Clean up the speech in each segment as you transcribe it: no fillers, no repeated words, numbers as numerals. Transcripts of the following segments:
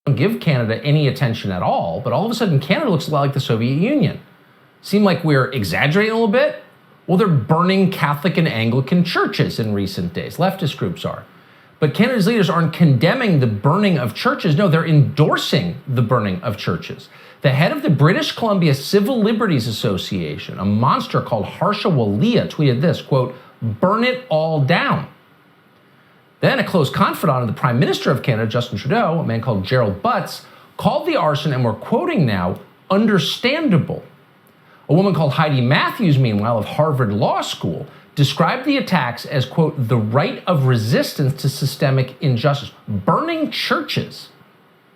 don't give Canada any attention at all, but all of a sudden Canada looks a lot like the Soviet Union. Seem like we're exaggerating a little bit? Well, they're burning Catholic and Anglican churches in recent days. Leftist groups are. But Canada's leaders aren't condemning the burning of churches. No, they're endorsing the burning of churches. The head of the British Columbia Civil Liberties Association, a monster called Harsha Walia, tweeted this, quote, "Burn it all down." Then a close confidant of the Prime Minister of Canada, Justin Trudeau, a man called Gerald Butts, called the arson, and we're quoting now, understandable. A woman called Heidi Matthews, meanwhile, of Harvard Law School, described the attacks as, quote, the right of resistance to systemic injustice. Burning churches.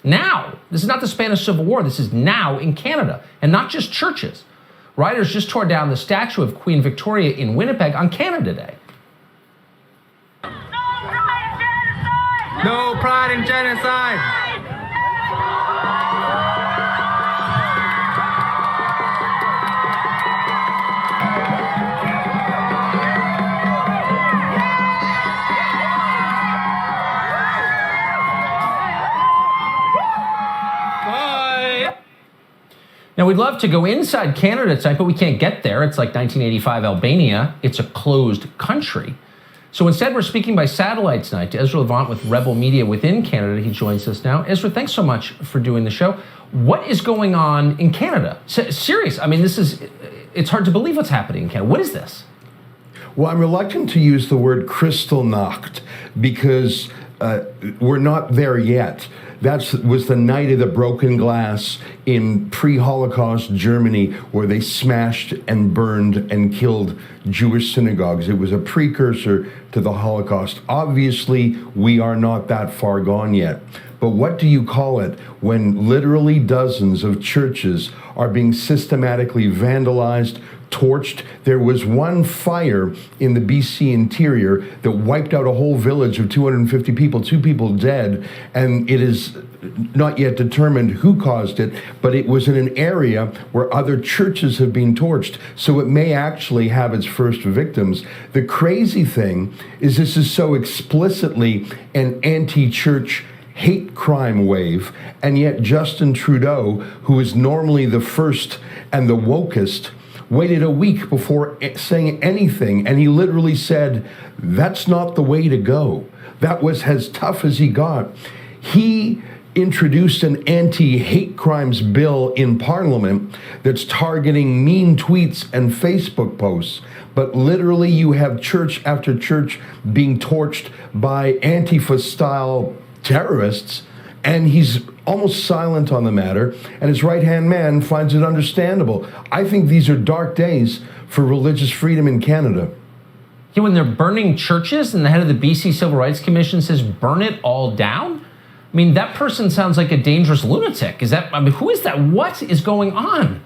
Now, this is not the Spanish Civil War, this is now in Canada, and not just churches. Rioters just tore down the statue of Queen Victoria in Winnipeg on Canada Day. No pride in genocide! Now, we'd love to go inside Canada tonight, but we can't get there. It's like 1985 Albania. It's a closed country. So instead, we're speaking by satellite tonight to Ezra Levant with Rebel Media within Canada. He joins us now. Ezra, thanks so much for doing the show. What is going on in Canada? Serious. I mean, it's hard to believe what's happening in Canada. What is this? Well, I'm reluctant to use the word Kristallnacht because we're not there yet. That was the night of the broken glass in pre-Holocaust Germany, where they smashed and burned and killed Jewish synagogues. It was a precursor to the Holocaust. Obviously, we are not that far gone yet. But what do you call it when literally dozens of churches are being systematically vandalized, torched? There was one fire in the BC interior that wiped out a whole village of 250 people, 2 people dead, and it is not yet determined who caused it, but it was in an area where other churches have been torched, so it may actually have its first victims. The crazy thing is this is so explicitly an anti-church hate crime wave, and yet Justin Trudeau, who is normally the first and the wokest, waited a week before saying anything, and he literally said, that's not the way to go. That was as tough as he got. He introduced an anti-hate crimes bill in Parliament that's targeting mean tweets and Facebook posts, but literally you have church after church being torched by Antifa-style terrorists, and he's almost silent on the matter, and his right-hand man finds it understandable. I think these are dark days for religious freedom in Canada. Yeah, when they're burning churches and the head of the BC Civil Rights Commission says, burn it all down? I mean, that person sounds like a dangerous lunatic. Who is that? What is going on?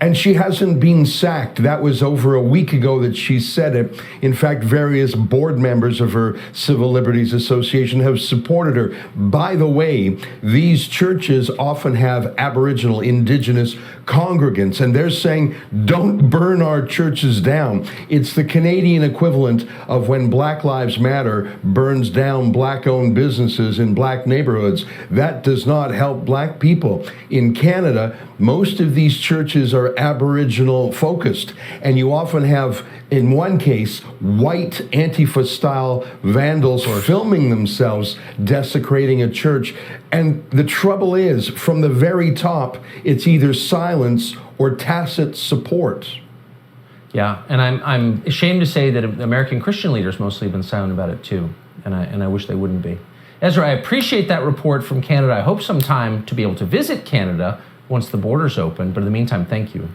And she hasn't been sacked. That was over a week ago that she said it. In fact, various board members of her Civil Liberties Association have supported her. By the way, these churches often have Aboriginal, Indigenous congregants, and they're saying, don't burn our churches down. It's the Canadian equivalent of when Black Lives Matter burns down Black-owned businesses in Black neighborhoods. That does not help Black people. In Canada, most of these churches are Aboriginal focused, and you often have, in one case, white Antifa-style vandals filming themselves desecrating a church. And the trouble is, from the very top, it's either silence or tacit support. Yeah, and I'm ashamed to say that American Christian leaders mostly have been silent about it too, and I wish they wouldn't be. Ezra, I appreciate that report from Canada. I hope sometime to be able to visit Canada once the borders open, but in the meantime, thank you.